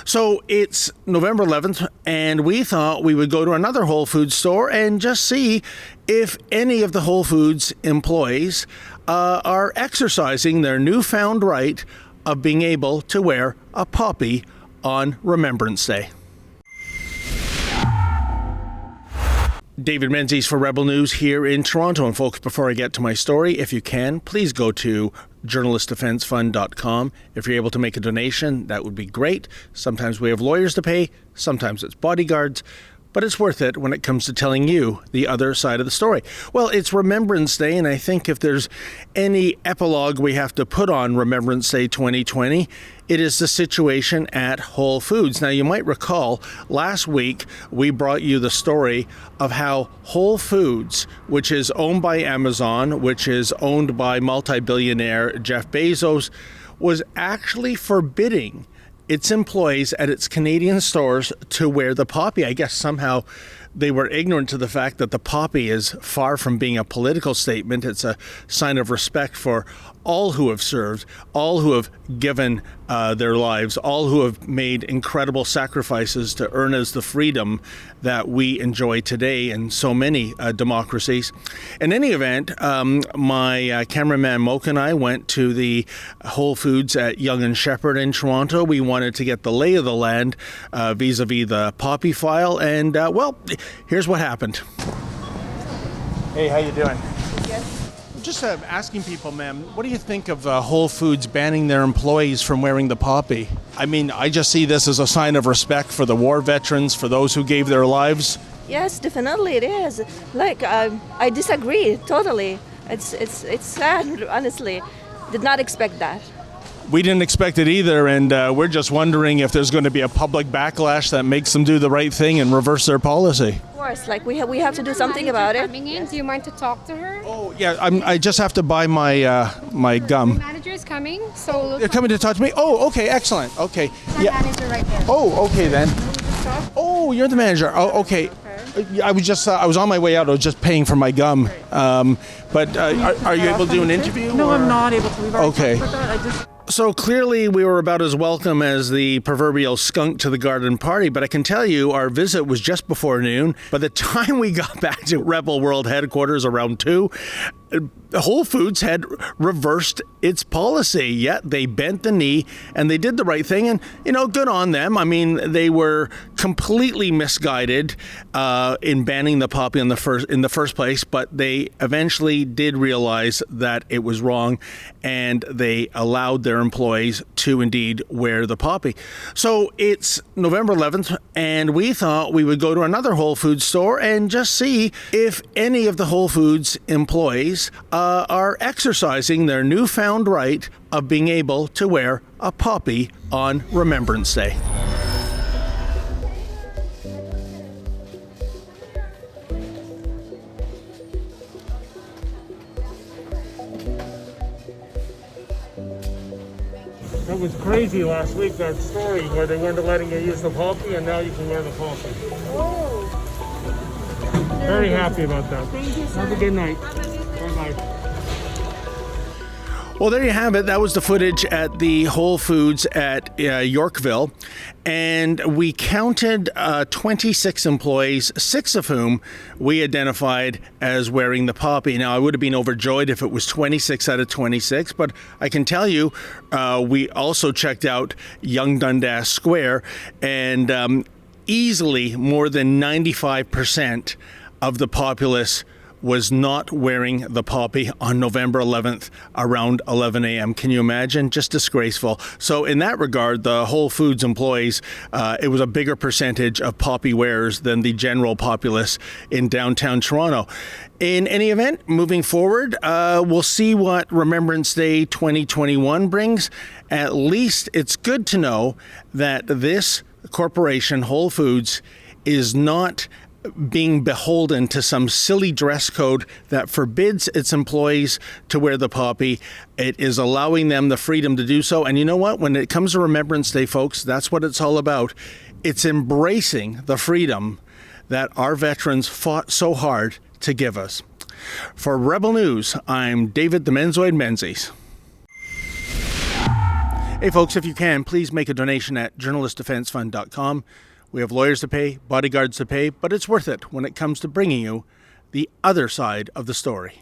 So it's November 11th, and we thought we would go to another Whole Foods store and just see if any of the Whole Foods employees are exercising their newfound right of being able to wear a poppy on Remembrance Day. David Menzies for Rebel News here in Toronto. And folks, before I get to my story, if you can, please go to journalistdefensefund.com. If you're able to make a donation, that would be great. Sometimes we have lawyers to pay, sometimes it's bodyguards, but it's worth it when it comes to telling you the other side of the story. Well, it's Remembrance Day, and I think if there's any epilogue we have to put on Remembrance Day 2020, it is the situation at Whole Foods. Now, you might recall last week we brought you the story of how Whole Foods, which is owned by Amazon, which is owned by multi-billionaire Jeff Bezos, was actually forbidding its employees at its Canadian stores to wear the poppy. I guess somehow they were ignorant to the fact that the poppy is far from being a political statement. It's a sign of respect for all who have served, all who have given their lives, all who have made incredible sacrifices to earn us the freedom that we enjoy today in so many democracies. In any event, my cameraman Moke and I went to the Whole Foods at Yonge and Sheppard in Toronto. We wanted to get the lay of the land vis-a-vis the poppy file, and well, here's what happened. Hey, how you doing? Yes. Just asking people, ma'am, what do you think of Whole Foods banning their employees from wearing the poppy? I mean, I just see this as a sign of respect for the war veterans, for those who gave their lives. Yes, definitely it is. Like, I disagree totally. It's sad, honestly. Did not expect that. We didn't expect it either, and we're just wondering if there's going to be a public backlash that makes them do the right thing and reverse their policy. Of course, like we have to do something about it. Yes. Do you mind to talk to her? Oh, yeah, I just have to buy my my gum. The manager is coming, so... They're coming to talk to me? Oh, okay, excellent. Okay. The manager right there. Oh, okay then. Oh, you're the manager. Oh, okay. I was on my way out. I was just paying for my gum. But are you able to do an interview? No, I'm not able to. We've already Okay. talked about that. So clearly we were about as welcome as the proverbial skunk to the garden party, but I can tell you our visit was just before noon. By the time we got back to Rebel World headquarters around 2, Whole Foods had reversed its policy. Yet they bent the knee and they did the right thing, and good on them. I mean, they were completely misguided in banning the poppy in the first place, but they eventually did realize that it was wrong, and they allowed their employees to indeed wear the poppy. So it's November 11th, and we thought we would go to another Whole Foods store and just see if any of the Whole Foods employees are exercising their newfound right of being able to wear a poppy on Remembrance Day. It was crazy last week, that story where they weren't letting you use the poppy, and now you can wear the poppy. Oh. Very happy about that. Thank you, sir. Have a good night. Bye-bye. Well, there you have it. That was the footage at the Whole Foods at Yorkville. And we counted 26 employees, 6 of whom we identified as wearing the poppy. Now, I would have been overjoyed if it was 26 out of 26, but I can tell you we also checked out Yonge Dundas Square, and easily more than 95% of the populace was not wearing the poppy on November 11th around 11 a.m. Can you imagine? Just disgraceful. So in that regard, the Whole Foods employees, it was a bigger percentage of poppy wearers than the general populace in downtown Toronto. In any event, moving forward, we'll see what Remembrance Day 2021 brings. At least it's good to know that this corporation, Whole Foods, is not being beholden to some silly dress code that forbids its employees to wear the poppy. It is allowing them the freedom to do so. And you know what? When it comes to Remembrance Day, folks, that's what it's all about. It's embracing the freedom that our veterans fought so hard to give us. For Rebel News, I'm David the Menzoid Menzies. Hey, folks, if you can, please make a donation at journalistdefensefund.com. We have lawyers to pay, bodyguards to pay, but it's worth it when it comes to bringing you the other side of the story.